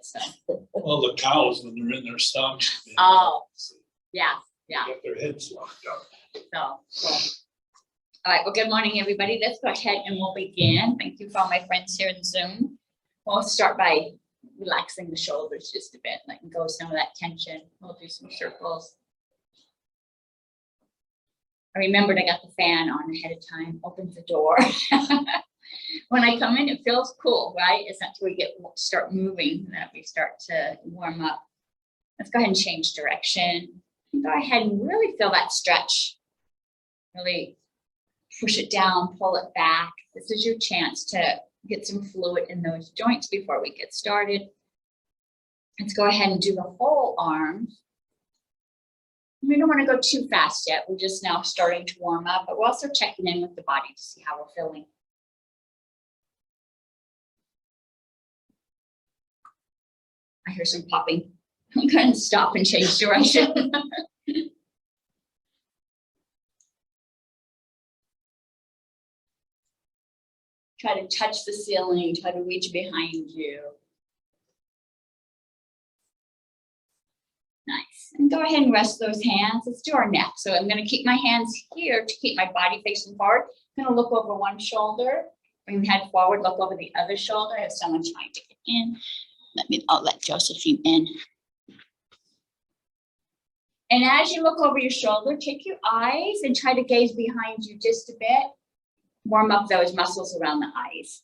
So, Well, the cows, when they're in their stomachs. oh, yeah. Get their heads locked up. So, cool. All right, well, good morning, everybody. Let's go ahead and we'll begin. Thank you for all my friends here in Zoom. We'll start by relaxing the shoulders just a bit, letting go some of that tension. We'll do some circles. I remembered I got the fan on ahead of time, opens the door. When I come in, it feels cool, right? It's not till we start moving that we start to warm up. Let's go ahead and change direction. Go ahead and really feel that stretch. Really push it down, pull it back. This is your chance to get some fluid in those joints before we get started. Let's go ahead and do the whole arm. We don't want to go too fast yet. We're just now starting to warm up, but we're also checking in with the body to see how we're feeling. I hear some popping. I'm going to stop and change direction. Try to touch the ceiling, try to reach behind you. Nice. And go ahead and rest those hands. Let's do our neck. So I'm going to keep my hands here to keep my body facing forward. I'm going to look over one shoulder, bring the head forward, look over the other shoulder. I have someone trying to get in. I'll let Josephine in. And as you look over your shoulder, take your eyes and try to gaze behind you just a bit. Warm up those muscles around the eyes.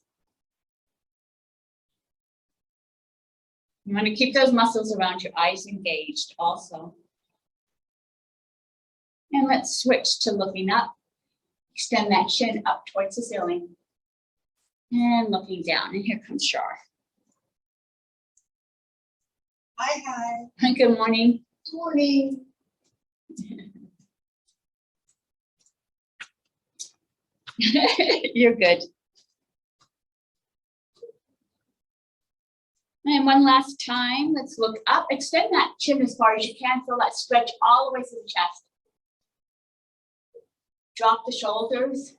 You want to keep those muscles around your eyes engaged also. And let's switch to looking up. Extend that chin up towards the ceiling. And looking down. And here comes Shar. Hi. Good morning. Morning. You're good. And one last time, let's look up. Extend that chin as far as you can. Feel that stretch all the way to the chest. Drop the shoulders.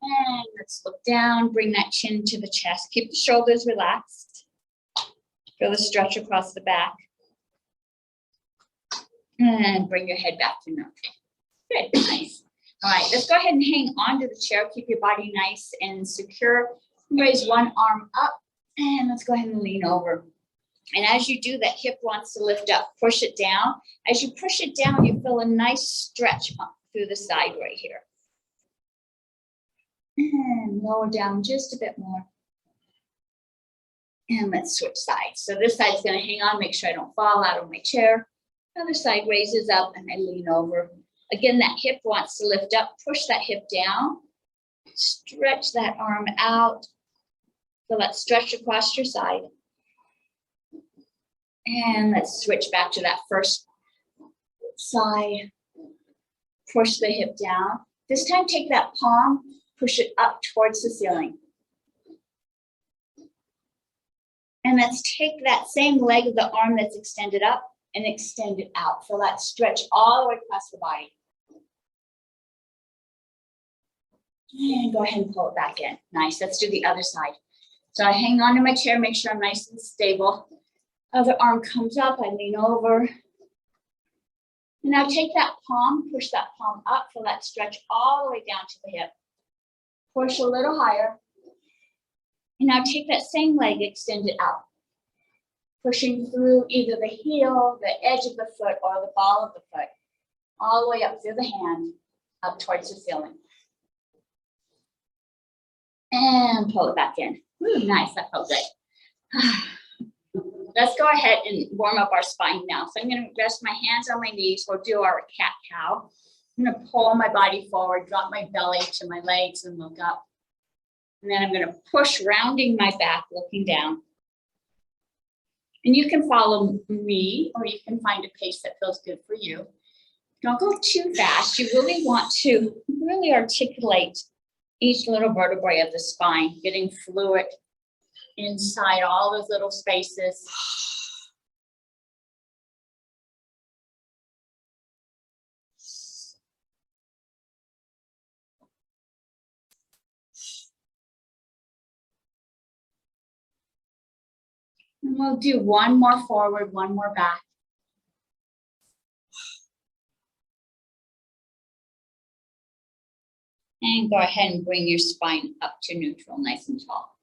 And let's look down. Bring that chin to the chest. Keep the shoulders relaxed. Feel the stretch across the back. And bring your head back to normal. Good, nice. All right, let's go ahead and hang on to the chair. Keep your body nice and secure. Raise one arm up and let's go ahead and lean over. And as you do, that hip wants to lift up. Push it down. As you push it down, you feel a nice stretch up through the side right here. And lower down just a bit more. And let's switch sides. So this side is going to hang on, make sure I don't fall out of my chair. Other side raises up and I lean over. Again, that hip wants to lift up. Push that hip down. Stretch that arm out. Feel that stretch across your side. And let's switch back to that first side. Push the hip down. This time, take that palm, push it up towards the ceiling. And let's take that same leg of the arm that's extended up and extend it out. Feel that stretch all the way across the body. And go ahead and pull it back in. Nice. Let's do the other side. So I hang on to my chair, make sure I'm nice and stable. Other arm comes up, I lean over. And now take that palm, push that palm up, feel that stretch all the way down to the hip. Push a little higher. And now take that same leg, extend it out. Pushing through either the heel, the edge of the foot, or the ball of the foot. All the way up through the hand, up towards the ceiling. And pull it back in. Ooh, nice, that felt good. Let's go ahead and warm up our spine now. So I'm going to rest my hands on my knees. We'll do our cat-cow. I'm going to pull my body forward, drop my belly to my legs and look up. And then I'm going to push, rounding my back, looking down. And you can follow me, or you can find a pace that feels good for you. Don't go too fast. You really want to really articulate each little vertebrae of the spine, getting fluid inside all those little spaces. And we'll do one more forward, one more back. And go ahead and bring your spine up to neutral, nice and tall.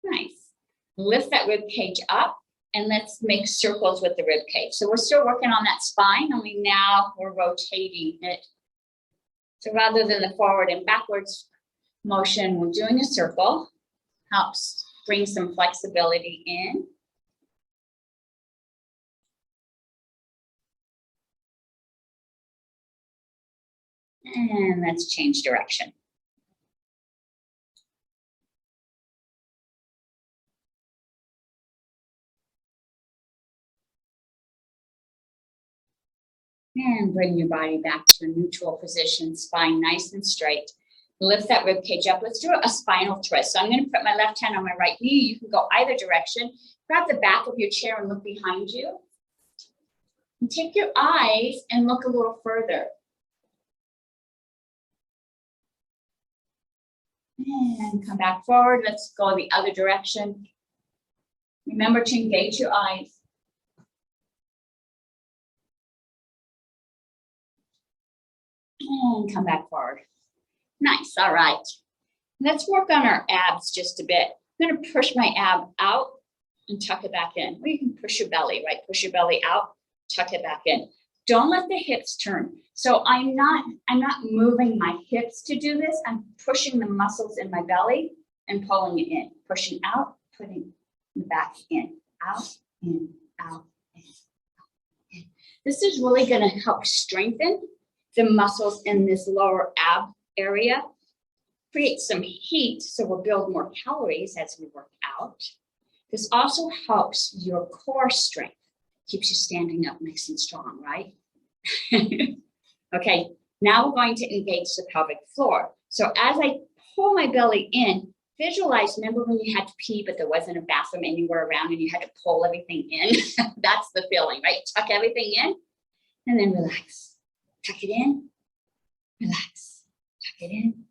Nice. Lift that rib cage up and let's make circles with the rib cage. So we're still working on that spine, only now we're rotating it. So rather than the forward and backwards motion, we're doing a circle. Helps bring some flexibility in. And let's change direction. And bring your body back to a neutral position, spine nice and straight. Lift that rib cage up. Let's do a spinal twist. So I'm going to put my left hand on my right knee. You can go either direction. Grab the back of your chair and look behind you. And take your eyes and look a little further. And come back forward. Let's go the other direction. Remember to engage your eyes. And come back forward. Nice, all right. Let's work on our abs just a bit. I'm gonna push my ab out and tuck it back in. Or you can push your belly, right? Push your belly out, tuck it back in. Don't let the hips turn. So I'm not moving my hips to do this. I'm pushing the muscles in my belly and pulling it in. Pushing out, putting it back in. Out, in, out, in, out, in. This is really gonna help strengthen the muscles in this lower ab area, create some heat, so we'll build more calories as we work out. This also helps your core strength, keeps you standing up nice and strong, right? Okay, now we're going to engage the pelvic floor. So as I pull my belly in, visualize, remember when you had to pee, but there wasn't a bathroom anywhere around and you had to pull everything in? That's the feeling, right? Tuck everything in and then relax. Tuck it in, relax, tuck it in,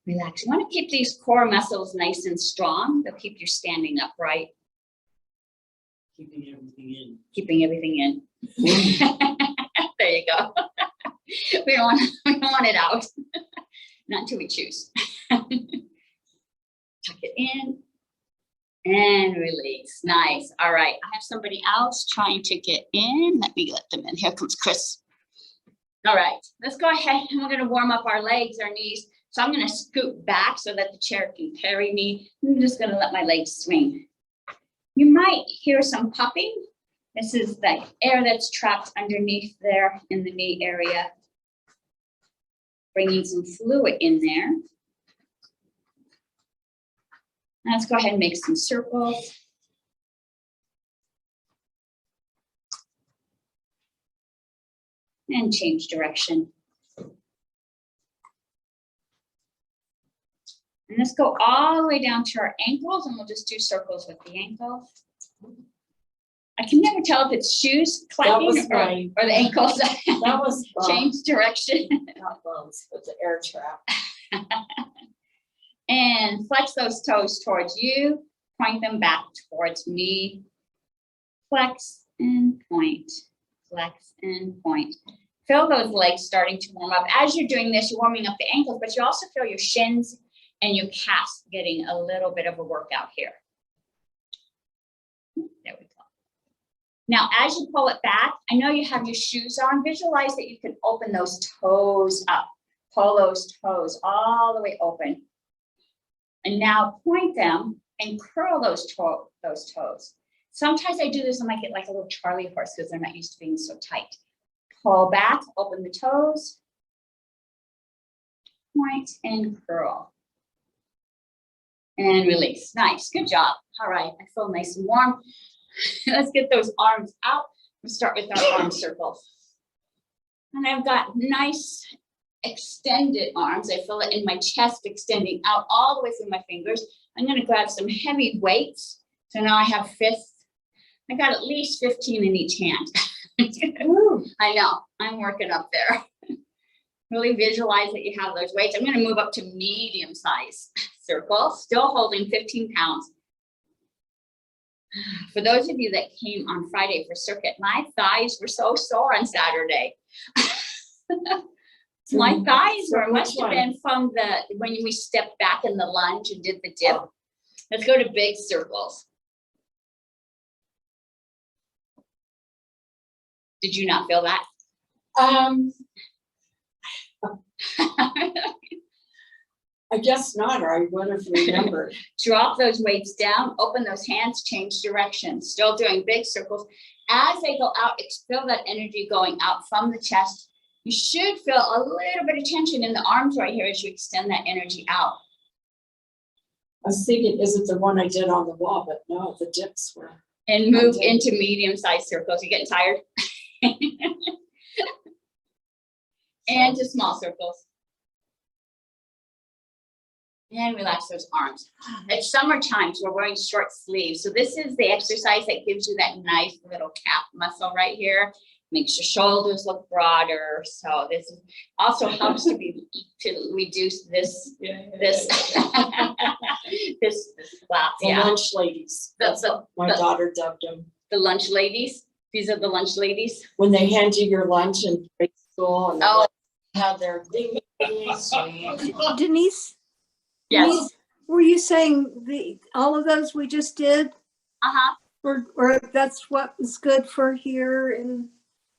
relax. You want to keep these core muscles nice and strong. They'll keep you standing upright. Keeping everything in. Keeping everything in. There you go. We don't want it out. Not until we choose. Tuck it in and release. Nice. All right. I have somebody else trying to get in. Let me let them in. Here comes Chris. All right, let's go ahead and we're going to warm up our legs, our knees. So I'm going to scoot back so that the chair can carry me. I'm just going to let my legs swing. You might hear some popping. This is the air that's trapped underneath there in the knee area. Bringing some fluid in there. Now let's go ahead and make some circles. And change direction. And let's go all the way down to our ankles and we'll just do circles with the ankles. I can never tell if it's shoes clapping or the ankles. That was Change direction. not bumps, but the air trap. And flex those toes towards you. Point them back towards me. Flex and point. Flex and point. Feel those legs starting to warm up. As you're doing this, you're warming up the ankles, but you also feel your shins and your calves getting a little bit of a workout here. There we go. Now, as you pull it back, I know you have your shoes on. Visualize that you can open those toes up. Pull those toes all the way open. And now point them and curl those toes. Sometimes I do this and I get like a little Charlie horse because they're not used to being so tight. Pull back, open the toes, point and curl. And release. Nice, good job. All right, I feel nice and warm. Let's get those arms out. We'll start with our arm circles. And I've got nice extended arms. I feel it in my chest extending out all the way through my fingers. I'm going to grab some heavy weights. So now I have fists. I got at least 15 in each hand. I know, I'm working up there. Really visualize that you have those weights. I'm going to move up to medium size circle, still holding 15 pounds. For those of you that came on Friday for circuit, my thighs were so sore on Saturday. My thighs were, must have been from when we stepped back in the lunge and did the dip. Let's go to big circles. Did you not feel that? I guess not, or I would have remembered. Drop those weights down, open those hands, change direction. Still doing big circles. As they go out, feel that energy going out from the chest. You should feel a little bit of tension in the arms right here as you extend that energy out. I was thinking, is it the one I did on the wall? But no, the dips were. And move into medium-sized circles. You getting tired? And to small circles. And relax those arms. It's summertime, so we're wearing short sleeves. So this is the exercise that gives you that nice little calf muscle right here. Makes your shoulders look broader. So this also helps to reduce this this flap. The Yeah. lunch ladies. That's My daughter dubbed them. the lunch ladies. These are the lunch ladies. When they hand you your lunch in grade school and Oh. they have their thing. Denise, Yes. were you saying all of those we just did, Uh-huh. or that's what was good for here? And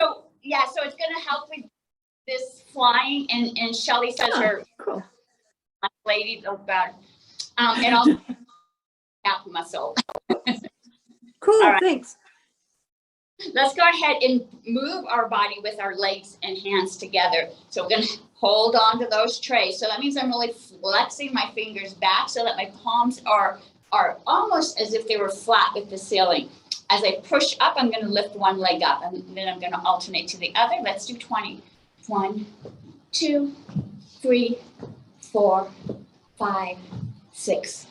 So yeah, so it's gonna help with this flying, and Shelly says her cool. lady, oh God, and also calf muscle. Cool, All right. thanks. Let's go ahead and move our body with our legs and hands together. So we're gonna hold on to those trays. So that means I'm really flexing my fingers back so that my palms are almost as if they were flat with the ceiling. As I push up, I'm gonna lift one leg up and then I'm gonna alternate to the other. Let's do 20. 1, 2, 3, 4, 5, 6,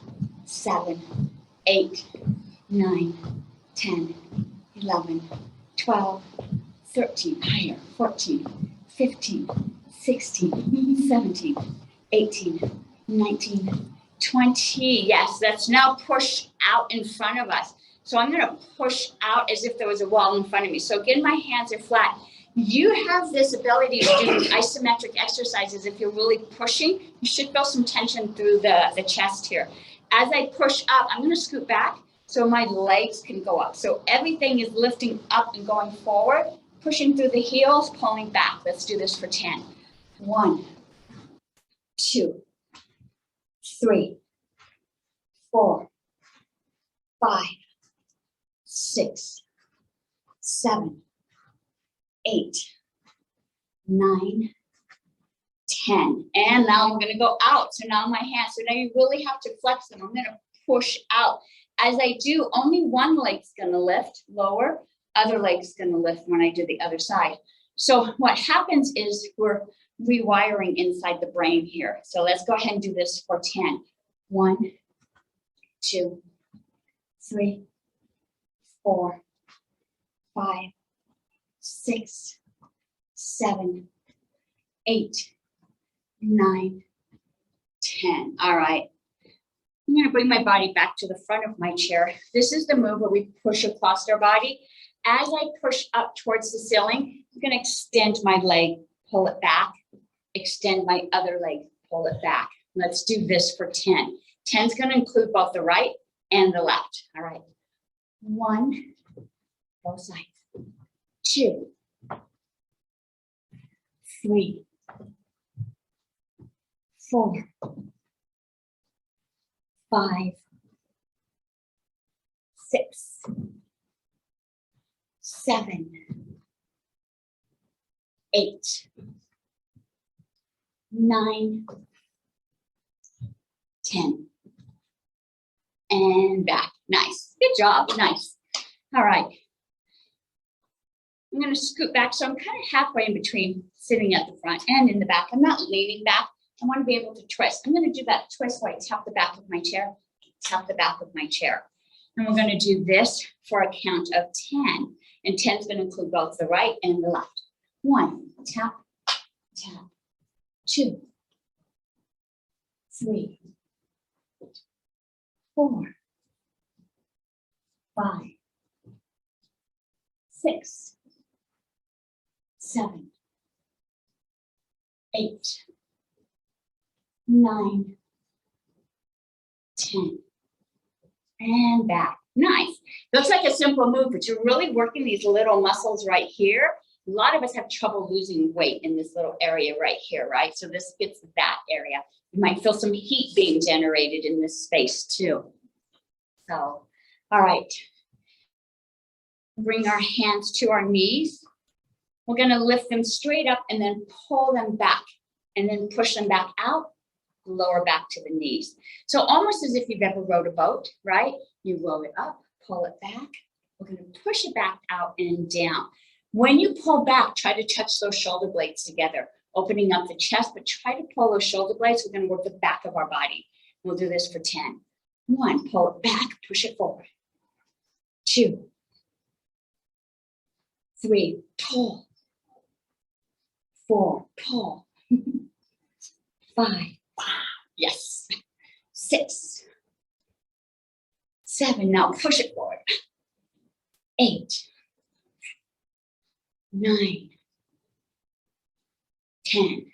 7, 8, 9, 10, 11, 12, 13, higher, 14, 15, 16, 17, 18, 19, 20. Yes, that's now push out in front of us. So I'm gonna push out as if there was a wall in front of me. So again, my hands are flat. You have this ability to do isometric exercises. If you're really pushing, you should feel some tension through the chest here. As I push up, I'm gonna scoot back so my legs can go up. So everything is lifting up and going forward, pushing through the heels, pulling back. Let's do this for 10. 1, 2, 3, 4, 5, 6, 7, 8, 9, 10. And now I'm gonna go out. So now my hands, so now you really have to flex them. I'm gonna push out. As I do, only one leg's gonna lift, lower, other leg's gonna lift when I do the other side. So what happens is we're rewiring inside the brain here. So let's go ahead and do this for 10. 1, 2, 3, 4, 5, 6, 7, 8, 9, 10. All right. I'm going to bring my body back to the front of my chair. This is the move where we push across our body. As I push up towards the ceiling, I'm going to extend my leg, pull it back, extend my other leg, pull it back. Let's do this for 10. 10 is going to include both the right and the left. All right. 1, both sides. 2, 3, 4, 5, 6, 7, 8, 9, 10. And back. Nice. Good job. Nice. All right. I'm going to scoot back. So I'm kind of halfway in between sitting at the front and in the back. I'm not leaning back. I want to be able to twist. I'm going to do that twist where I tap the back of my chair, tap the back of my chair. And we're going to do this for a count of 10. And 10 is going to include both the right and the left. 1, tap, tap. 2, 3, 4, 5, 6, 7, 8, 9, 10. And back. Nice. Looks like a simple move, but you're really working these little muscles right here. A lot of us have trouble losing weight in this little area right here, right? So this gets that area. You might feel some heat being generated in this space too. So, all right. Bring our hands to our knees. We're going to lift them straight up and then pull them back and then push them back out, lower back to the knees. So almost as if you've ever rowed a boat, right? You roll it up, pull it back. We're going to push it back out and down. When you pull back, try to touch those shoulder blades together, opening up the chest, but try to pull those shoulder blades. We're going to work the back of our body. We'll do this for 10. 1, pull it back, push it forward. 2, 3, pull. 4, pull. 5, yes. 6, 7, now push it forward. 8, 9, 10.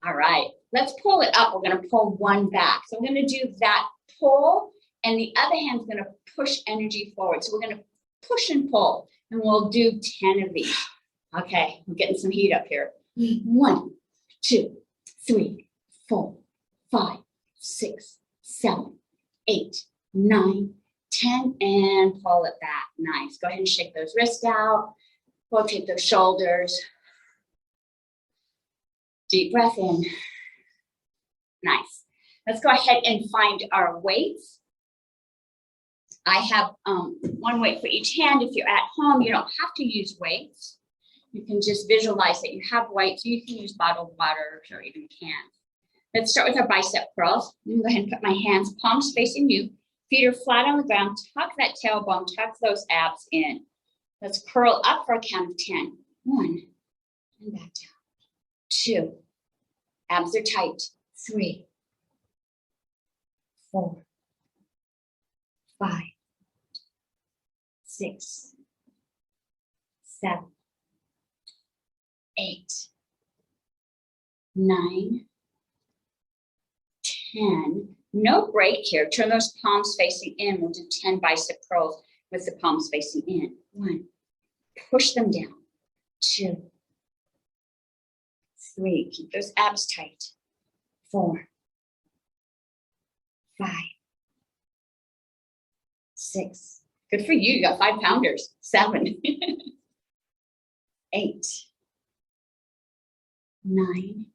All right, let's pull it up. We're going to pull one back. So we're going to do that pull, and the other hand's going to push energy forward. So we're going to push and pull, and we'll do 10 of these. Okay, I'm getting some heat up here. 1, 2, 3, 4, 5, 6, 7, 8, 9, 10, and pull it back. Nice. Go ahead and shake those wrists out. Rotate those shoulders. Deep breath in. Nice. Let's go ahead and find our weights. I have one weight for each hand. If you're at home, you don't have to use weights. You can just visualize that you have weights. You can use bottled water or even cans. Let's start with our bicep curls. I'm going to go ahead and put my hands, palms facing you. Feet are flat on the ground. Tuck that tailbone, tuck those abs in. Let's curl up for a count of 10. 1, and back down. 2, abs are tight. 3, 4, 5, 6, 7, 8, 9, 10. No break here. Turn those palms facing in. We'll do 10 bicep curls with the palms facing in. 1, push them down. 2, 3, keep those abs tight. 4, 5, 6. Good for you. You got 5 pounders. 7, 8, 9,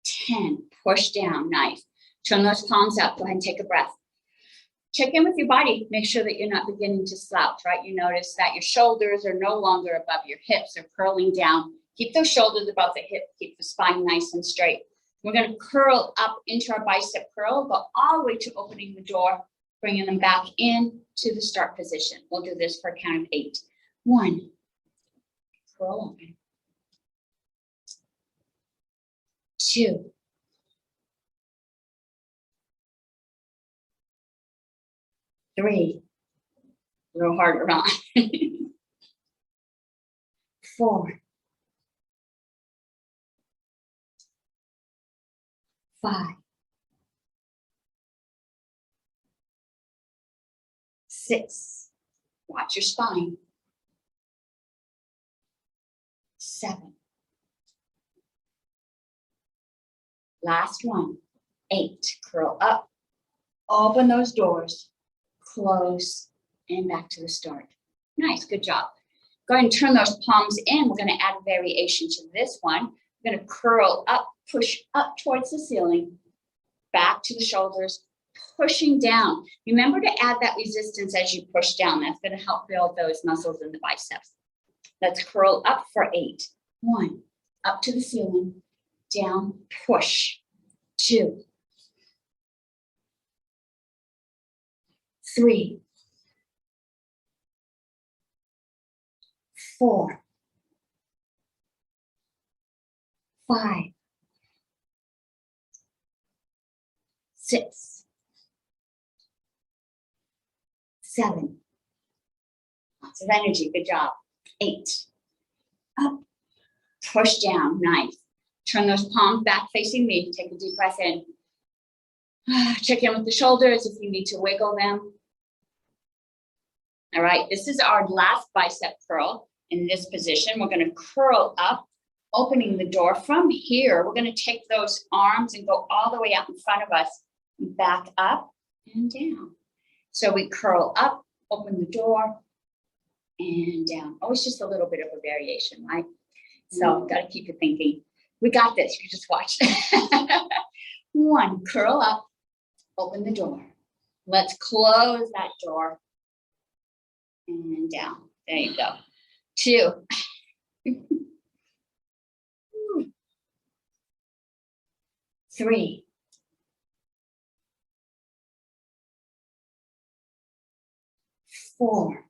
10. Push down. Nice. Turn those palms up. Go ahead and take a breath. Check in with your body. Make sure that you're not beginning to slouch, right? You notice that your shoulders are no longer above your hips. They're curling down. Keep those shoulders above the hip. Keep the spine nice and straight. We're going to curl up into our bicep curl. Go all the way to opening the door, bringing them back in to the start position. We'll do this for a count of 8. 1, curl open. 2, 3, a little harder on. 4, 5, 6, watch your spine. 7, last one. 8, curl up, open those doors, close, and back to the start. Nice, good job. Go ahead and turn those palms in. We're going to add a variation to this one. We're going to curl up, push up towards the ceiling, back to the shoulders, pushing down. Remember to add that resistance as you push down. That's going to help build those muscles in the biceps. Let's curl up for 8. 1, up to the ceiling, down, push. 2, 3, 4, 5, 6, 7. Lots of energy, good job. 8. Up, push down, nice. Turn those palms back facing me, take a deep breath in. Check in with the shoulders if you need to wiggle them. All right, this is our last bicep curl. In this position, we're gonna curl up, opening the door. From here, we're gonna take those arms and go all the way out in front of us, back up and down. So we curl up, open the door, and down. Always just a little bit of a variation, right? So gotta keep you thinking. We got this, you just watch. 1, curl up, open the door. Let's close that door and down. There you go. 2. 3. 4.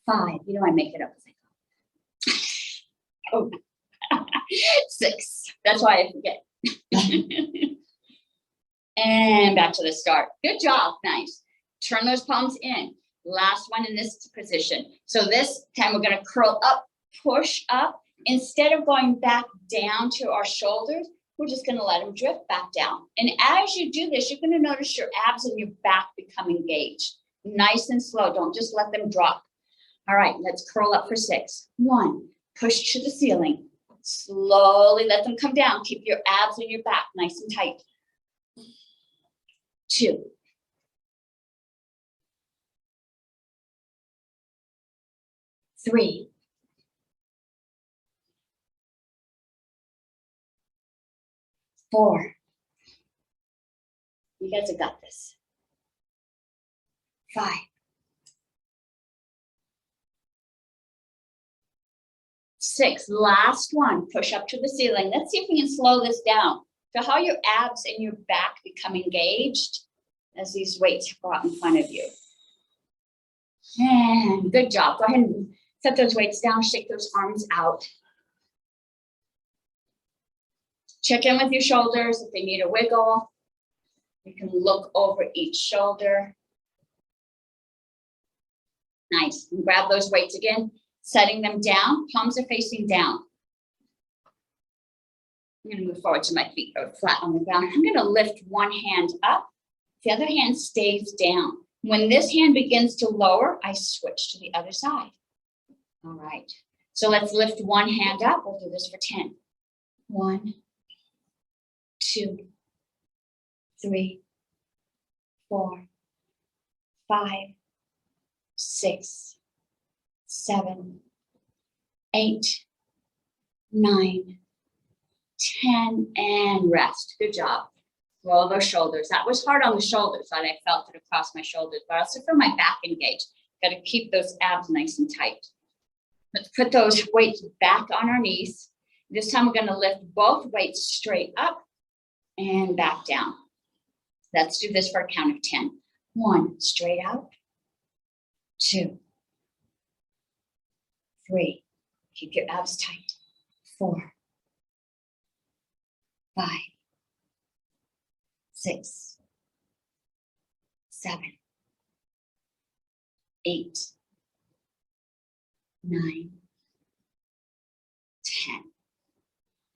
5. You know I make it up as I go. Oh. 6. That's why I forget. And back to the start. Good job. Nice. Turn those palms in. Last one in this position. So this time we're going to curl up, push up. Instead of going back down to our shoulders, we're just going to let them drift back down. And as you do this, you're going to notice your abs and your back become engaged. Nice and slow. Don't just let them drop. All right, let's curl up for 6. 1, push to the ceiling. Slowly let them come down. Keep your abs and your back nice and tight. 2. 3. 4. You guys have got this. 5. 6. Last one. Push up to the ceiling. Let's see if we can slow this down. So how your abs and your back become engaged as these weights go out in front of you. And good job. Go ahead and set those weights down. Shake those arms out. Check in with your shoulders if they need a wiggle. You can look over each shoulder. Nice. And grab those weights again, setting them down. Palms are facing down. I'm going to move forward so my feet are flat on the ground. I'm going to lift one hand up. The other hand stays down. When this hand begins to lower, I switch to the other side. All right. So let's lift one hand up. We'll do this for 10. 1, 2, 3, 4, 5, 6, 7, 8, 9, 10, and rest. Good job. Roll those shoulders. That was hard on the shoulders, but I felt it across my shoulders, but I also feel my back engaged. Got to keep those abs nice and tight. Let's put those weights back on our knees. This time we're going to lift both weights straight up and back down. Let's do this for a count of 10. 1, straight out. 2, 3, keep your abs tight. 4, 5, 6, 7, 8, 9, 10,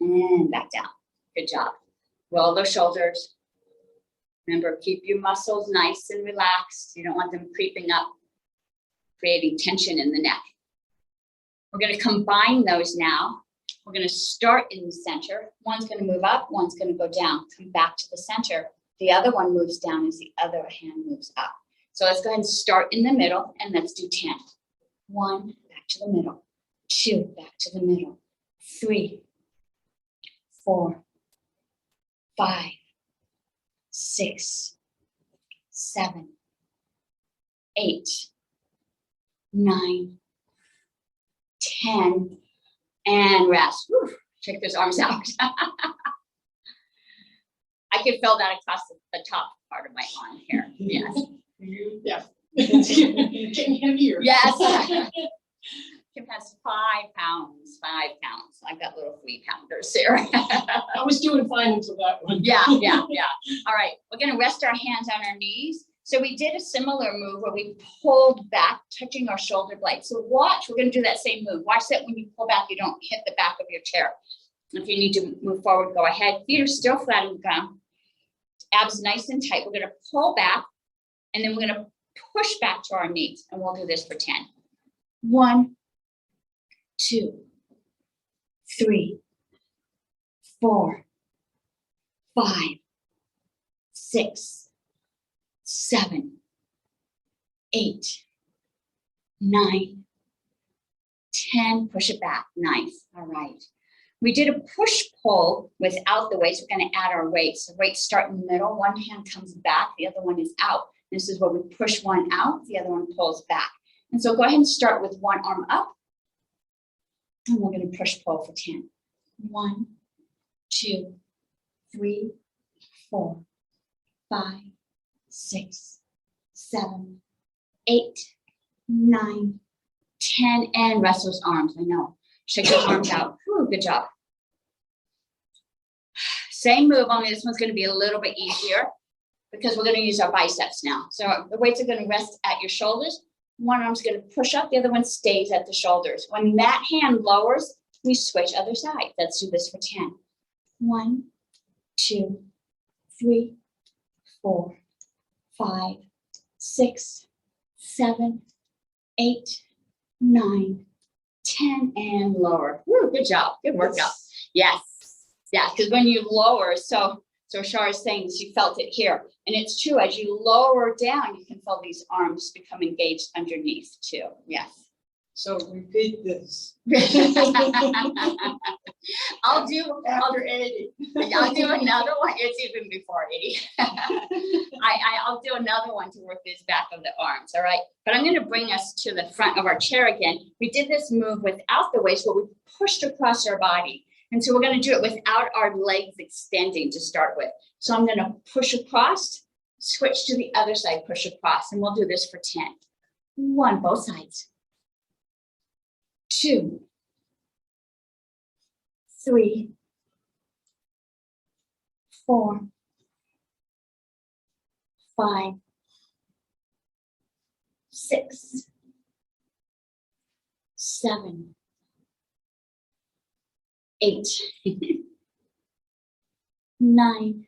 and back down. Good job. Roll those shoulders. Remember, keep your muscles nice and relaxed. You don't want them creeping up, creating tension in the neck. We're going to combine those now. We're going to start in the center. One's going to move up, one's going to go down. Come back to the center. The other one moves down as the other hand moves up. So let's go ahead and start in the middle, and let's do 10. 1, back to the middle. 2, back to the middle. 3, 4, 5, 6, 7, 8, 9, 10, and rest. Whew, check those arms out. I can feel that across the top part of my arm here. Yes. Yeah. It's getting heavier. Yes. Can pass 5 pounds, 5 pounds. I've got little 3-pounders here. I was doing fine until that one. Yeah. All right, we're gonna rest our hands on our knees. So we did a similar move where we pulled back, touching our shoulder blades. So watch, we're gonna do that same move. Watch that when you pull back, you don't hit the back of your chair. If you need to move forward, go ahead. Feet are still flat on the ground. Abs nice and tight. We're gonna pull back, and then we're gonna push back to our knees, and we'll do this for 10. 1, 2, 3, 4, 5, 6, 7, 8, 9, 10. Push it back. Nice. All right. We did a push-pull without the weights. We're going to add our weights. The weights start in the middle. One hand comes back. The other one is out. This is where we push one out. The other one pulls back. And so go ahead and start with one arm up. And we're going to push-pull for 10. 1, 2, 3, 4, 5, 6, 7, 8, 9, 10. And rest those arms. I know. Shake your arms out. Whew, good job. Same move, only this one's going to be a little bit easier because we're going to use our biceps now. So the weights are going to rest at your shoulders. One arm's going to push up, the other one stays at the shoulders. When that hand lowers, we switch other side. Let's do this for 10. 1, 2, 3, 4, 5, 6, 7, 8, 9, 10, and lower. Woo, good job. Good workout. Yes. Yeah, because when you lower, so Shar is saying she felt it here. And it's true, as you lower down, you can feel these arms become engaged underneath too. Yes. So repeat this. I'll do After 80. I'll do another one. It's even before 80. I'll do another one to work this back of the arms. All right. But I'm going to bring us to the front of our chair again. We did this move without the waist, but we pushed across our body. And so we're going to do it without our legs extending to start with. So I'm going to push across, switch to the other side, push across, and we'll do this for 10. 1, both sides. 2, 3, 4, 5, 6, 7, 8, 9,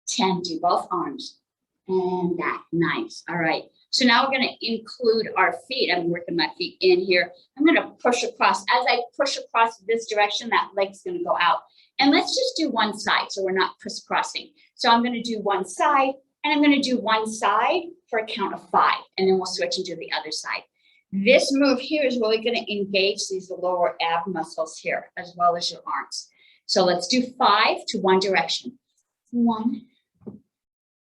10. Do both arms and back. Nice. All right. So now we're going to include our feet. I'm working my feet in here. I'm going to push across. As I push across this direction, that leg's going to go out. And let's just do one side so we're not crisscrossing. So I'm going to do one side, and I'm going to do one side for a count of 5, and then we'll switch and do the other side. This move here is really going to engage these lower ab muscles here, as well as your arms. So let's do 5 to one direction. 1,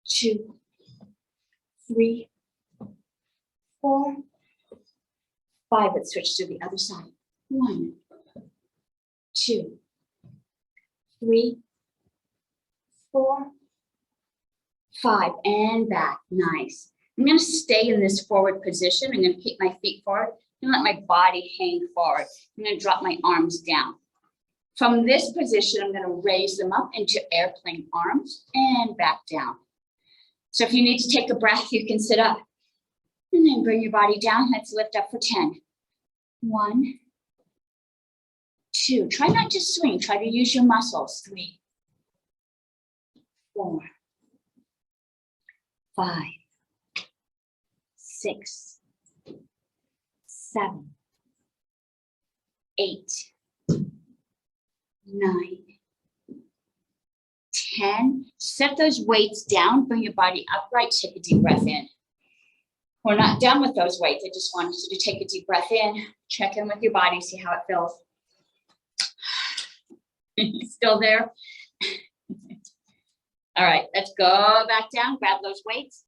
2, 3, 4, 5. Let's switch to the other side. 1, 2, 3, 4, 5, and back. Nice. I'm going to stay in this forward position. I'm going to keep my feet forward and let my body hang forward. I'm going to drop my arms down. From this position, I'm going to raise them up into airplane arms and back down. So if you need to take a breath, you can sit up. And then bring your body down. Let's lift up for 10. 1, 2. Try not to swing. Try to use your muscles. 3, 4, 5, 6, 7, 8, 9, 10. Set those weights down. Bring your body upright. Take a deep breath in. We're not done with those weights. I just wanted you to take a deep breath in, check in with your body, see how it feels. Still there? All right, let's go back down, grab those weights.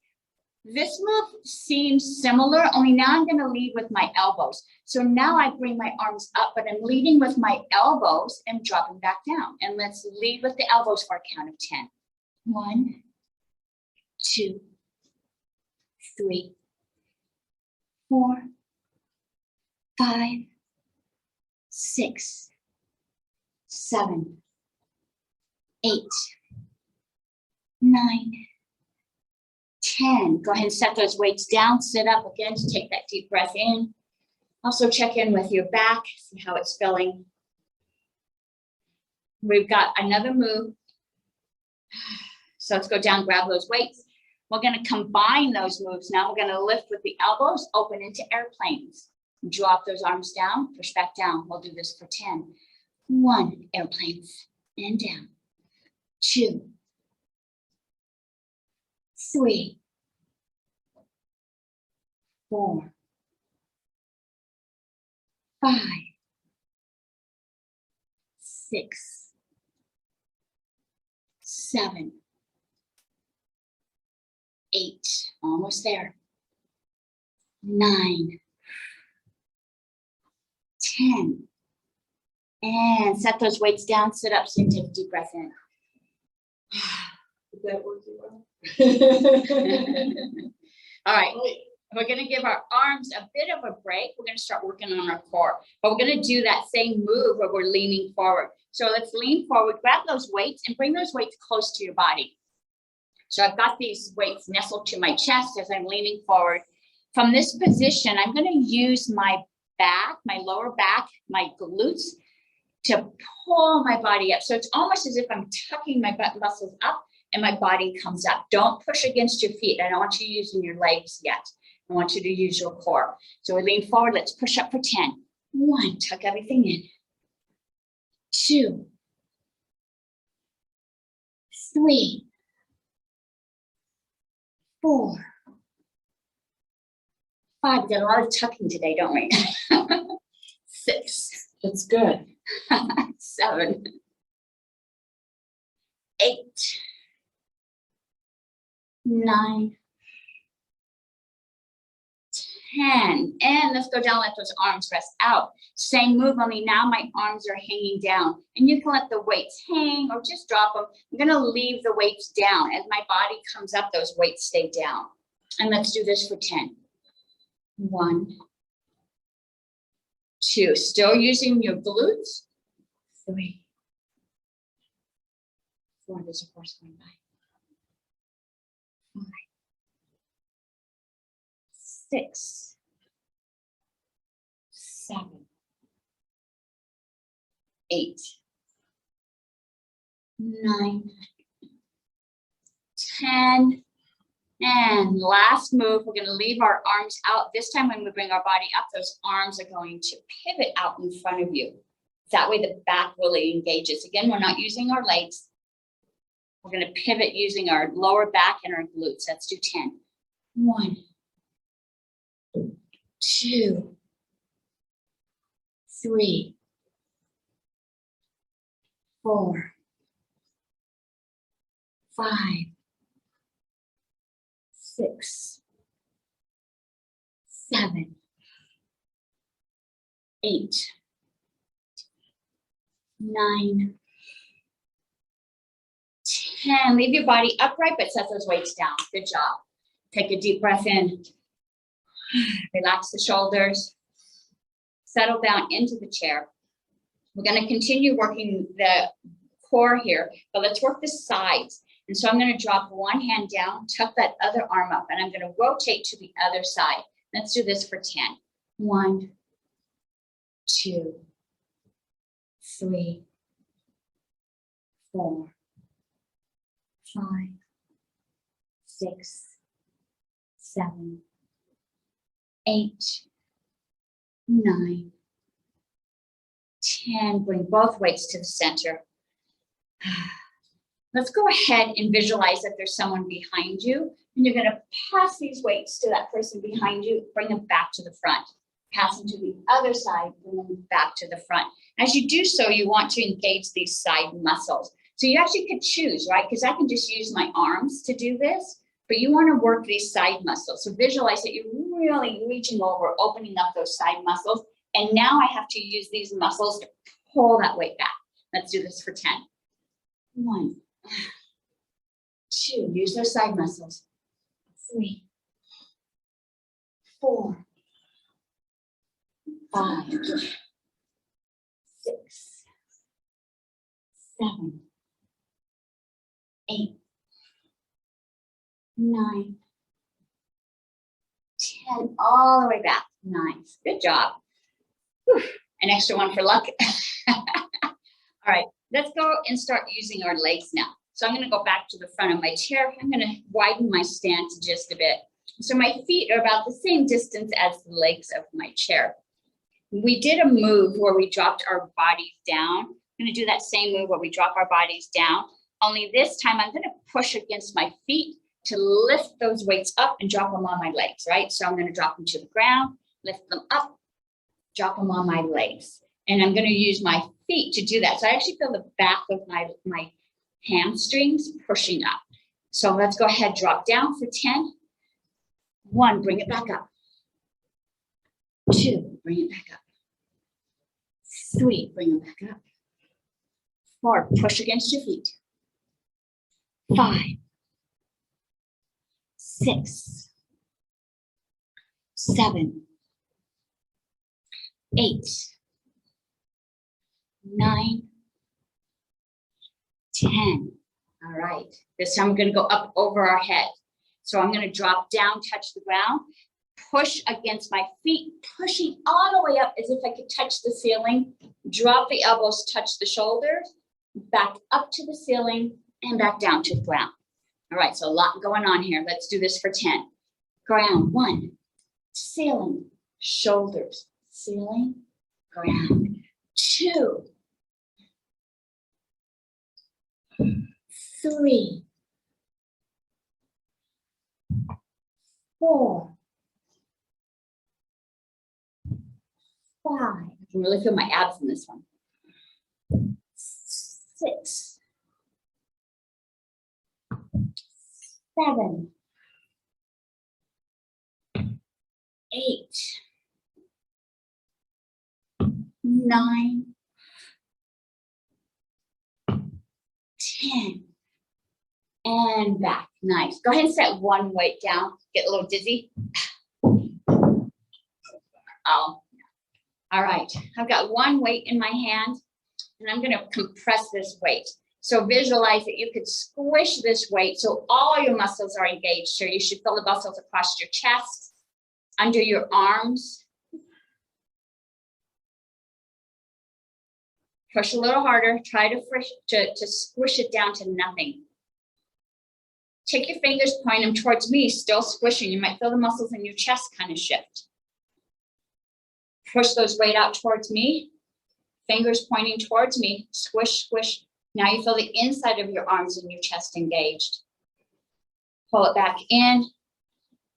This move seems similar, only now I'm going to lead with my elbows. So now I bring my arms up, but I'm leading with my elbows and dropping back down. And let's lead with the elbows for a count of 10. 1, 2, 3, 4, 5, 6, 7, 8, 9, 10. Go ahead and set those weights down. Sit up again to take that deep breath in. Also check in with your back, see how it's feeling. We've got another move. So let's go down, grab those weights. We're going to combine those moves now. We're going to lift with the elbows, open into airplanes. Drop those arms down, push back down. We'll do this for 10. 1, airplanes, and down. 2, 3, 4, 5, 6, 7, 8, almost there. 9, 10. And set those weights down, sit up, so you take a deep breath in. Did that work well? All right, we're gonna give our arms a bit of a break. We're gonna start working on our core, but we're gonna do that same move where we're leaning forward. So let's lean forward, grab those weights and bring those weights close to your body. So I've got these weights nestled to my chest as I'm leaning forward. From this position, I'm gonna use my back, my lower back, my glutes to pull my body up. So it's almost as if I'm tucking my butt muscles up and my body comes up. Don't push against your feet. I don't want you using your legs yet. I want you to use your core. So we lean forward. Let's push up for 10. 1, tuck everything in. 2, 3, 4, 5. We got a lot of tucking today, don't we? 6. It's good. 7, 8, 9, 10. And let's go down, let those arms rest out. Same move, only now my arms are hanging down. And you can let the weights hang or just drop them. I'm gonna leave the weights down. As my body comes up, those weights stay down. And let's do this for 10. 1, 2, still using your glutes. 3, 4, there's a horse going by. 5, 6, 7, 8, 9, 10. And last move, we're going to leave our arms out. This time when we bring our body up, those arms are going to pivot out in front of you. That way the back really engages. Again, we're not using our legs. We're going to pivot using our lower back and our glutes. Let's do 10. 1, 2, 3, 4, 5, 6, 7, 8, 9, 10. Leave your body upright, but set those weights down. Good job. Take a deep breath in. Relax the shoulders. Settle down into the chair. We're going to continue working the core here, but let's work the sides. And so I'm going to drop one hand down, tuck that other arm up, and I'm going to rotate to the other side. Let's do this for 10. 1, 2, 3, 4, 5, 6, 7, 8, 9, 10. Bring both weights to the center. Let's go ahead and visualize that there's someone behind you, and you're going to pass these weights to that person behind you, bring them back to the front. Pass them to the other side, bring them back to the front. As you do so, you want to engage these side muscles. So you actually could choose, right? Because I can just use my arms to do this, but you want to work these side muscles. So visualize that you're really reaching over, opening up those side muscles. And now I have to use these muscles to pull that weight back. Let's do this for 10. 1, 2, use those side muscles. 3, 4, 5, 6, 7, 8, 9, 10, all the way back. Nice. Good job. Whew. An extra one for luck. All right, let's go and start using our legs now. So I'm going to go back to the front of my chair. I'm going to widen my stance just a bit. So my feet are about the same distance as the legs of my chair. We did a move where we dropped our bodies down. I'm going to do that same move where we drop our bodies down. Only this time I'm going to push against my feet to lift those weights up and drop them on my legs, right? So I'm going to drop them to the ground, lift them up, drop them on my legs. And I'm going to use my feet to do that. So I actually feel the back of my hamstrings pushing up. So let's go ahead, drop down for 10. 1, bring it back up. 2, bring it back up. 3, bring it back up. 4, push against your feet. 5, 6, 7, 8, 9, 10. All right. This time I'm going to go up over our head. So I'm going to drop down, touch the ground, push against my feet, pushing all the way up as if I could touch the ceiling. Drop the elbows, touch the shoulders, back up to the ceiling and back down to the ground. All right. So a lot going on here. Let's do this for 10. Ground. 1, ceiling, shoulders, ceiling, ground. 2, 3, 4, 5. I can really feel my abs in this one. 6, 7, 8, 9, 10. And back. Nice. Go ahead and set one weight down. Get a little dizzy. Oh, all right. I've got one weight in my hand, and I'm going to compress this weight. So visualize that you could squish this weight so all your muscles are engaged. So you should feel the muscles across your chest, under your arms. Push a little harder. Try to squish it down to nothing. Take your fingers, point them towards me, still squishing. You might feel the muscles in your chest kind of shift. Push those weight out towards me. Fingers pointing towards me. Squish, squish. Now you feel the inside of your arms and your chest engaged. Pull it back in.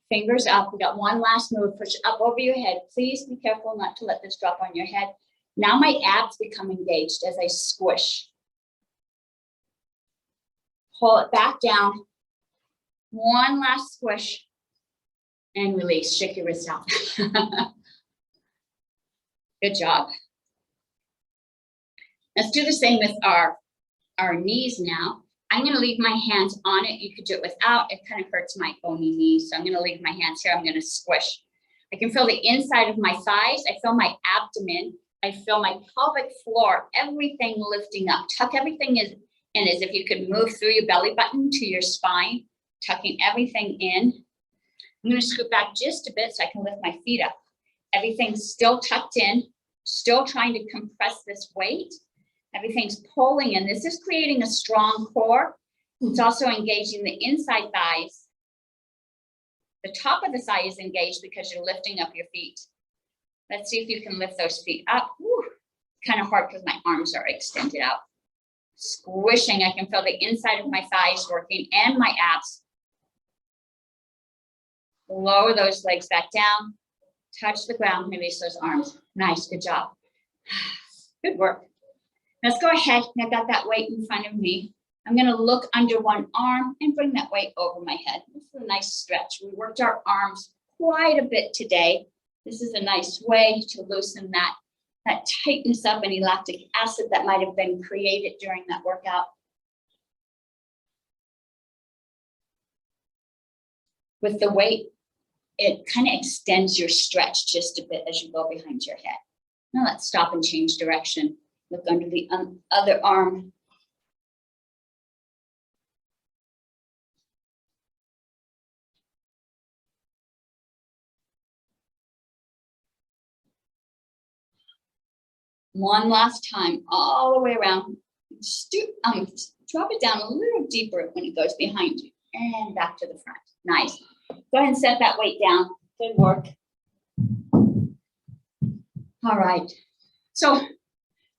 Fingers up. We got one last move. Push it up over your head. Please be careful not to let this drop on your head. Now my abs become engaged as I squish. Pull it back down. One last squish and release. Shake your wrist out. Good job. Let's do the same with our knees now. I'm going to leave my hands on it. You could do it without. It kind of hurts my bony knees. So I'm going to leave my hands here. I'm going to squish. I can feel the inside of my thighs. I feel my abdomen. I feel my pelvic floor, everything lifting up. Tuck everything in as if you could move through your belly button to your spine, tucking everything in. I'm going to scoot back just a bit so I can lift my feet up. Everything's still tucked in, still trying to compress this weight. Everything's pulling in. This is creating a strong core. It's also engaging the inside thighs. The top of the thigh is engaged because you're lifting up your feet. Let's see if you can lift those feet up. Whew. Kind of hard because my arms are extended out. Squishing, I can feel the inside of my thighs working and my abs. Lower those legs back down. Touch the ground, release those arms. Nice, good job. Good work. Let's go ahead. I've got that weight in front of me. I'm going to look under one arm and bring that weight over my head. This is a nice stretch. We worked our arms quite a bit today. This is a nice way to loosen that tightness up any lactic acid that might have been created during that workout. With the weight it kind of extends your stretch just a bit as you go behind your head. Now let's stop and change direction. Look under the other arm. One last time, all the way around. Drop it down a little deeper when it goes behind you and back to the front. Nice. Go ahead and set that weight down. Good work. All right. So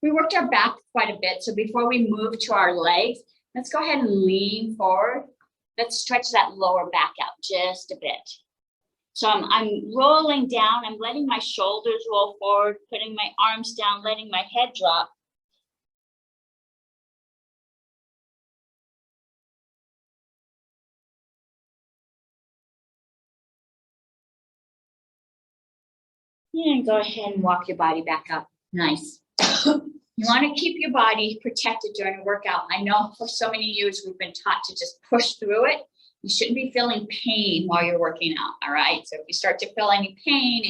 we worked our back quite a bit. So before we move to our legs, let's go ahead and lean forward. Let's stretch that lower back out just a bit. So I'm rolling down. I'm letting my shoulders roll forward, putting my arms down, letting my head drop. And go ahead and walk your body back up. Nice. You want to keep your body protected during a workout. I know for so many years we've been taught to just push through it. You shouldn't be feeling pain while you're working out. All right. So if you start to feel any pain,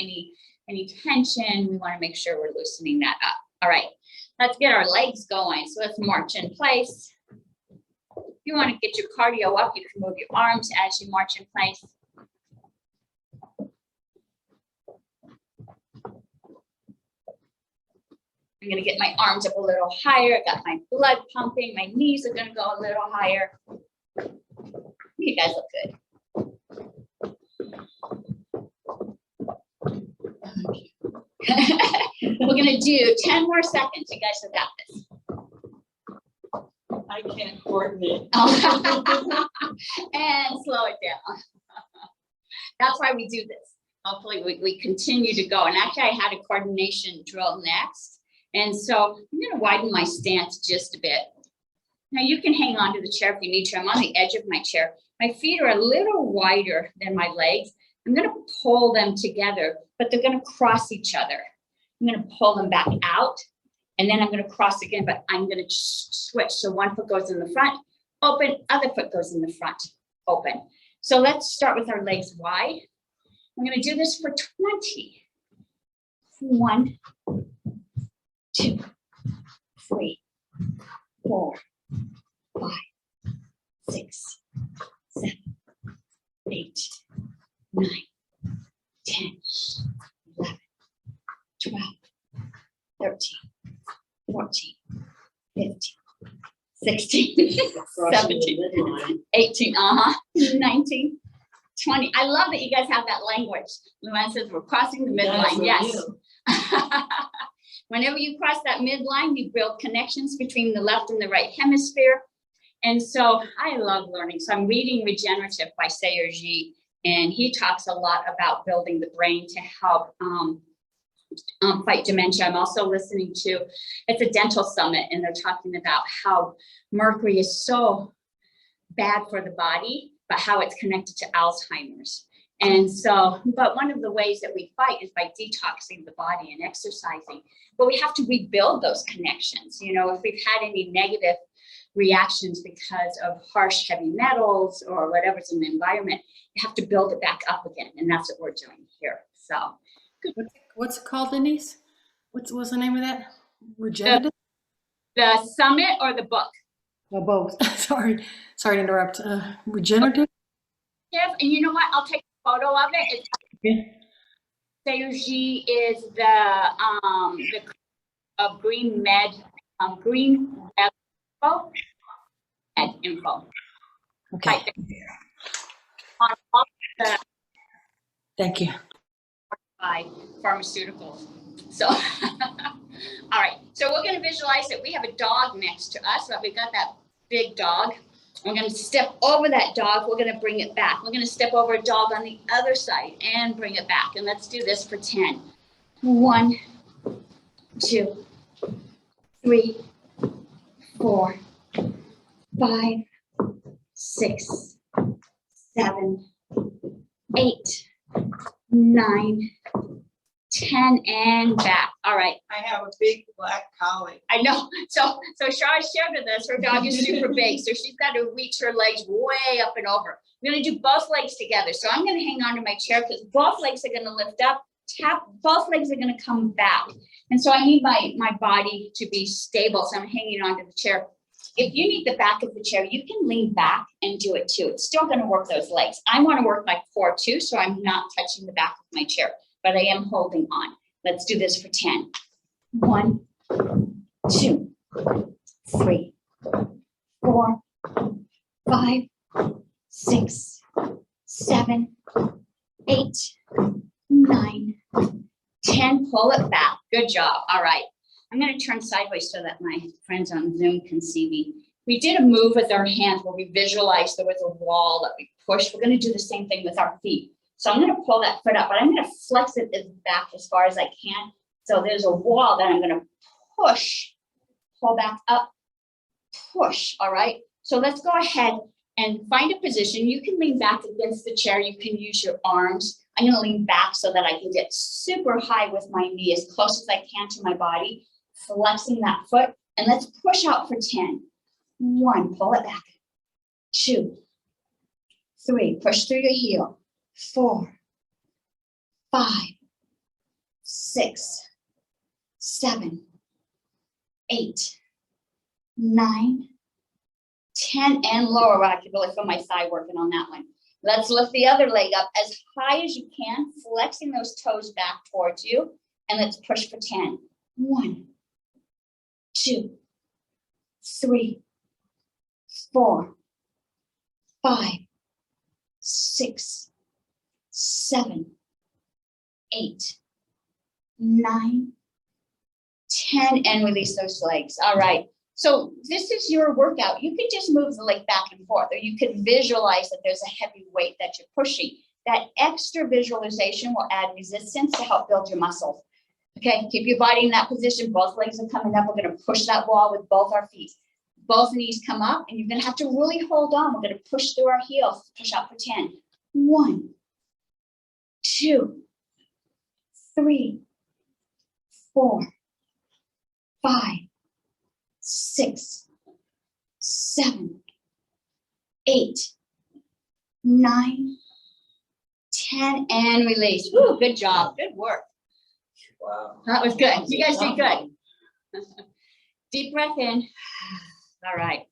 any tension, we want to make sure we're loosening that up. All right. Let's get our legs going. So let's march in place. If you want to get your cardio up, you can move your arms as you march in place. I'm going to get my arms up a little higher. I got my blood pumping. My knees are going to go a little higher. You guys look good. We're going to do 10 more seconds. You guys have got this. I can't coordinate. And slow it down. That's why we do this. Hopefully we continue to go. And actually I had a coordination drill next. And so I'm going to widen my stance just a bit. Now you can hang on to the chair if you need to. I'm on the edge of my chair. My feet are a little wider than my legs. I'm going to pull them together, but they're going to cross each other. I'm going to pull them back out, and then I'm going to cross again, but I'm going to switch. So one foot goes in the front, open, other foot goes in the front, open. So let's start with our legs wide. I'm going to do this for 20. 1, 2, 3, 4, 5, 6, 7, 8, 9, 10, 11, 12, 13, 14, 15, 16, 17, 18, 19, 20. I love that you guys have that language. Luann says we're crossing the midline. Yes. Whenever you cross that midline, you build connections between the left and the right hemisphere. And so I love learning. So I'm reading Regenerative by Sayers-Ji, and he talks a lot about building the brain to help fight dementia. I'm also listening to, it's a dental summit, and they're talking about how mercury is so bad for the body, but how it's connected to Alzheimer's. And so, but one of the ways that we fight is by detoxing the body and exercising. But we have to rebuild those connections. You know, if we've had any negative reactions because of harsh heavy metals or whatever's in the environment, you have to build it back up again. And that's what we're doing here. So What's it called, Denise? What's the name of that? Regenerative? the summit or the book? Oh, both. Sorry to interrupt. Regenerative? And you know what? I'll take a photo of it. It's Okay. Sayers-Ji is the Green Med info. Okay. Right there. On all the Thank you. by pharmaceuticals. So, all right. So we're going to visualize that we have a dog next to us, but we got that big dog. We're going to step over that dog. We're going to bring it back. We're going to step over a dog on the other side and bring it back. And let's do this for 10. 1, 2, 3, 4, 5, 6, 7, 8, 9, 10, and back. All right. I have a big black collie. I know. So Shara shared with us, her dog is super big, so she's got to reach her legs way up and over. We're gonna do both legs together. So I'm gonna hang on to my chair because both legs are gonna lift up, tap, both legs are gonna come back. And so I need my body to be stable. So I'm hanging onto the chair. If you need the back of the chair, you can lean back and do it too. It's still gonna work those legs. I wanna work my core too, so I'm not touching the back of my chair, but I am holding on. Let's do this for 10. 1, 2, 3, 4, 5, 6, 7, 8, 9, 10. Pull it back. Good job. All right. I'm going to turn sideways so that my friends on Zoom can see me. We did a move with our hands where we visualized there was a wall that we pushed. We're going to do the same thing with our feet. So I'm going to pull that foot up, but I'm going to flex it back as far as I can. So there's a wall that I'm going to push, pull back up, push. All right. So let's go ahead and find a position. You can lean back against the chair. You can use your arms. I'm going to lean back so that I can get super high with my knee as close as I can to my body, flexing that foot. And let's push out for 10. 1, pull it back. 2, 3, push through your heel. 4, 5, 6, 7, 8, 9, 10, and lower. I can really feel my thigh working on that one. Let's lift the other leg up as high as you can, flexing those toes back towards you. And let's push for 10. 1, 2, 3, 4, 5, 6, 7, 8, 9, 10, and release those legs. All right. So this is your workout. You can just move the leg back and forth, or you could visualize that there's a heavy weight that you're pushing. That extra visualization will add resistance to help build your muscles. Okay, keep your body in that position. Both legs are coming up. We're going to push that wall with both our feet. Both knees come up, and you're going to have to really hold on. We're going to push through our heels. Push out for 10. 1, 2, 3, 4, 5, 6, 7, 8, 9, 10, and release. Woo, good job. Good work. Wow. That was good. You guys did good. Deep breath in. All right.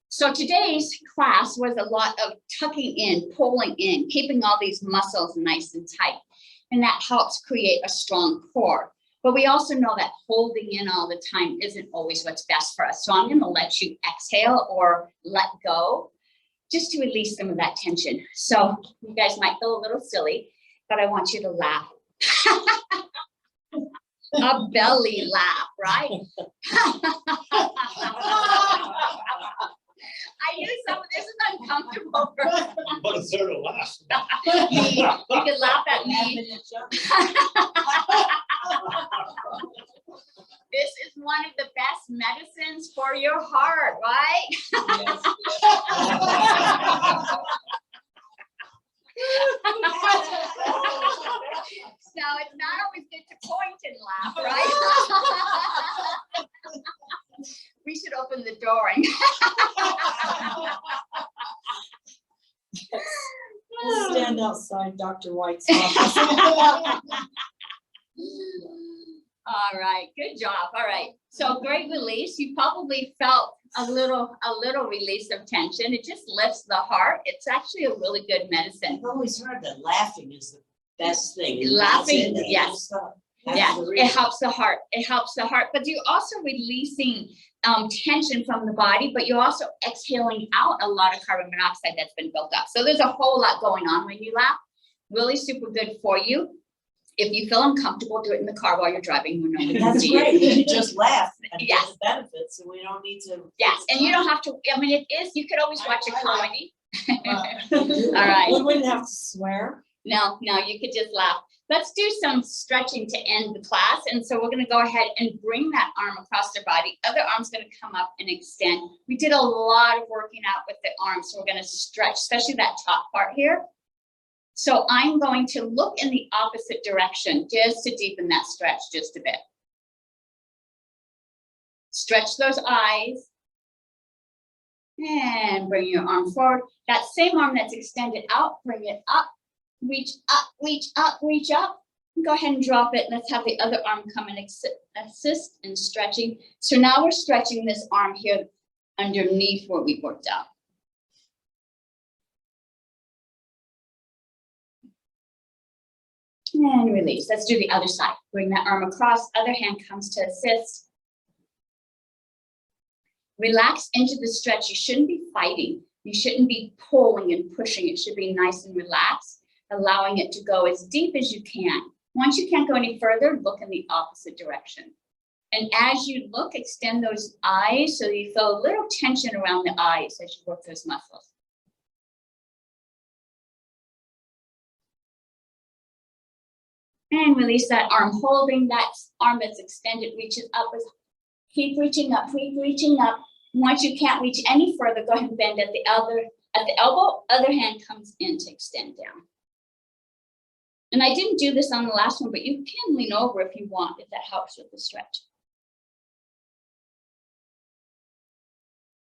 So today's class was a lot of tucking in, pulling in, keeping all these muscles nice and tight. And that helps create a strong core. But we also know that holding in all the time isn't always what's best for us. So I'm going to let you exhale or let go just to release some of that tension. So you guys might feel a little silly, but I want you to laugh. A belly laugh, right? I knew some of this is uncomfortable for But it's there to last. me. You can laugh at me. This is one of the best medicines for your heart, right? So it's not always good to point and laugh, right? We should open the door and We'll stand outside Dr. White's office. all right, good job. All right. So great release. You probably felt a little release of tension. It just lifts the heart. It's actually a really good medicine. I've always heard that laughing is the best thing. and Laughing, that's it. yes. That's Yeah, the it reason. helps the heart. It helps the heart, but you're also releasing tension from the body, but you're also exhaling out a lot of carbon monoxide that's been built up. So there's a whole lot going on when you laugh. Really super good for you. If you feel uncomfortable, do it in the car while you're driving. When nobody can That's see you. great. We should just laugh and get Yes. the benefits, and we don't need to. Yes, and you don't have to. I mean, it is. You could always watch a I comedy. All right. We wouldn't have to swear. No, you could just laugh. Let's do some stretching to end the class. And so we're going to go ahead and bring that arm across their body. Other arm's going to come up and extend. We did a lot of working out with the arms. So we're going to stretch, especially that top part here. So I'm going to look in the opposite direction just to deepen that stretch just a bit. Stretch those eyes. And bring your arm forward. That same arm that's extended out, bring it up, reach up, reach up, reach up. Go ahead and drop it. Let's have the other arm come and assist in stretching. So now we're stretching this arm here underneath where we worked out. And release. Let's do the other side. Bring that arm across, other hand comes to assist. Relax into the stretch. You shouldn't be fighting. You shouldn't be pulling and pushing. It should be nice and relaxed, allowing it to go as deep as you can. Once you can't go any further, look in the opposite direction. And as you look, extend those eyes so you feel a little tension around the eyes as you work those muscles. And release that arm, holding that arm that's extended, reaches up. Keep reaching up, keep reaching up. Once you can't reach any further, go ahead and bend at the elbow, other hand comes in to extend down. And I didn't do this on the last one, but you can lean over if you want, if that helps with the stretch.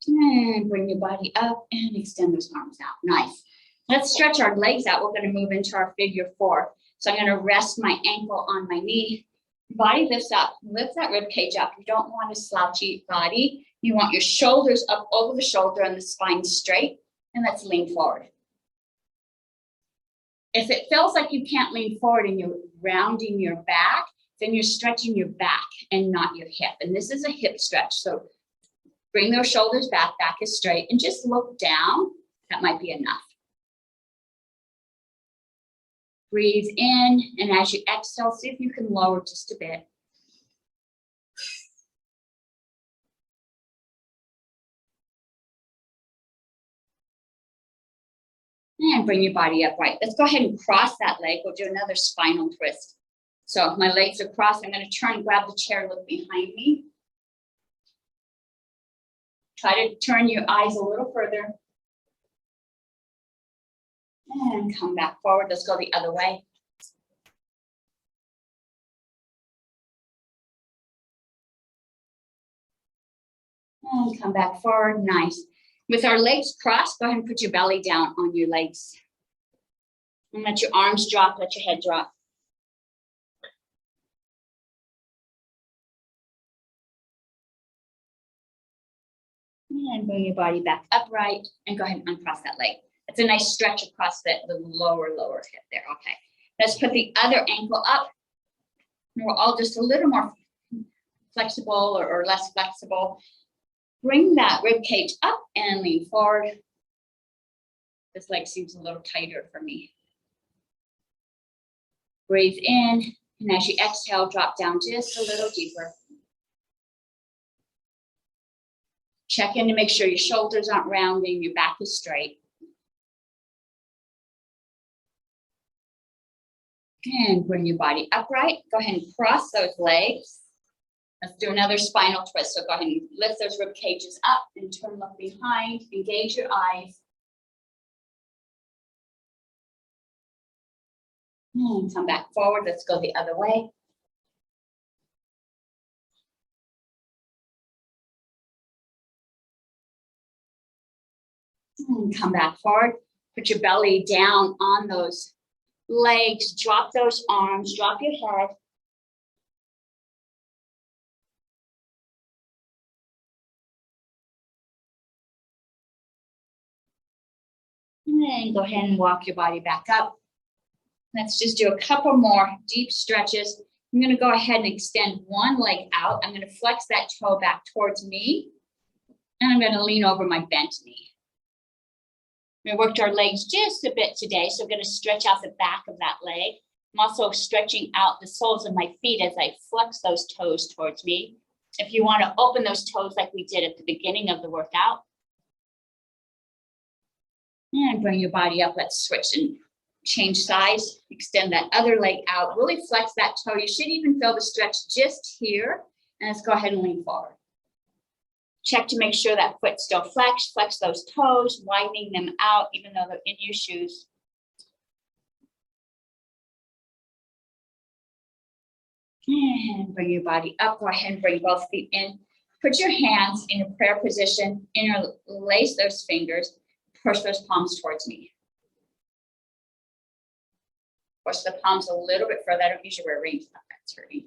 And bring your body up and extend those arms out. Nice. Let's stretch our legs out. We're going to move into our figure 4. So I'm going to rest my ankle on my knee. Body lifts up. Lift that rib cage up. You don't want a slouchy body. You want your shoulders up over the shoulder and the spine straight. And let's lean forward. If it feels like you can't lean forward and you're rounding your back, then you're stretching your back and not your hip. And this is a hip stretch. So bring those shoulders back, back is straight, and just look down. That might be enough. Breathe in, and as you exhale, see if you can lower just a bit. And bring your body upright. Let's go ahead and cross that leg. We'll do another spinal twist. So my legs are crossed. I'm going to turn, grab the chair, look behind me. Try to turn your eyes a little further. And come back forward. Let's go the other way. And come back forward. Nice. With our legs crossed, go ahead and put your belly down on your legs. And let your arms drop, let your head drop. And bring your body back upright and go ahead and uncross that leg. It's a nice stretch across the lower hip there. Okay. Let's put the other ankle up. We're all just a little more flexible or less flexible. Bring that rib cage up and lean forward. This leg seems a little tighter for me. Breathe in, and as you exhale, drop down just a little deeper. Check in to make sure your shoulders aren't rounding, your back is straight. And bring your body upright. Go ahead and cross those legs. Let's do another spinal twist. So go ahead and lift those rib cages up and turn, look behind, engage your eyes. And come back forward. Let's go the other way. And come back forward. Put your belly down on those legs. Drop those arms. Drop your head. And then go ahead and walk your body back up. Let's just do a couple more deep stretches. I'm going to go ahead and extend one leg out. I'm going to flex that toe back towards me. And I'm going to lean over my bent knee. We worked our legs just a bit today, so I'm going to stretch out the back of that leg. I'm also stretching out the soles of my feet as I flex those toes towards me. If you want to open those toes like we did at the beginning of the workout. And bring your body up. Let's switch and change sides. Extend that other leg out. Really flex that toe. You should even feel the stretch just here. And let's go ahead and lean forward. Check to make sure that foot's still flexed. Flex those toes, widening them out even though they're in your shoes. And bring your body up. Go ahead and bring both feet in. Put your hands in a prayer position, interlace those fingers, push those palms towards me. Push the palms a little bit further. I don't usually wear rings, but that's hurting.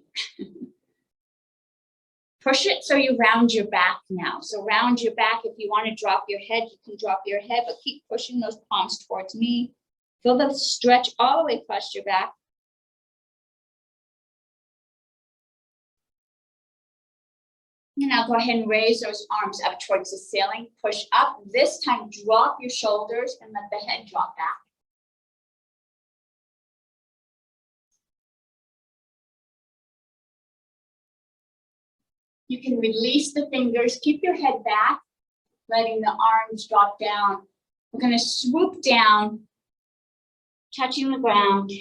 Push it so you round your back now. So round your back. If you want to drop your head, you can drop your head, but keep pushing those palms towards me. Feel the stretch all the way across your back. And now go ahead and raise those arms up towards the ceiling. Push up. This time, drop your shoulders and let the head drop back. You can release the fingers, keep your head back, letting the arms drop down. We're going to swoop down, touching the ground.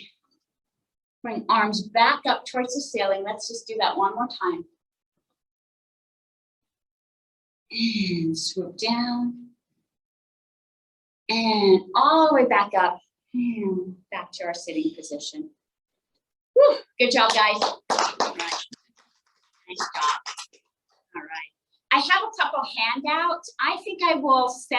Bring arms back up towards the ceiling. Let's just do that one more time. And swoop down. And all the way back up. And back to our sitting position. Whew, good job, guys. All right. Nice job. All right. I have a couple handouts. I think I will send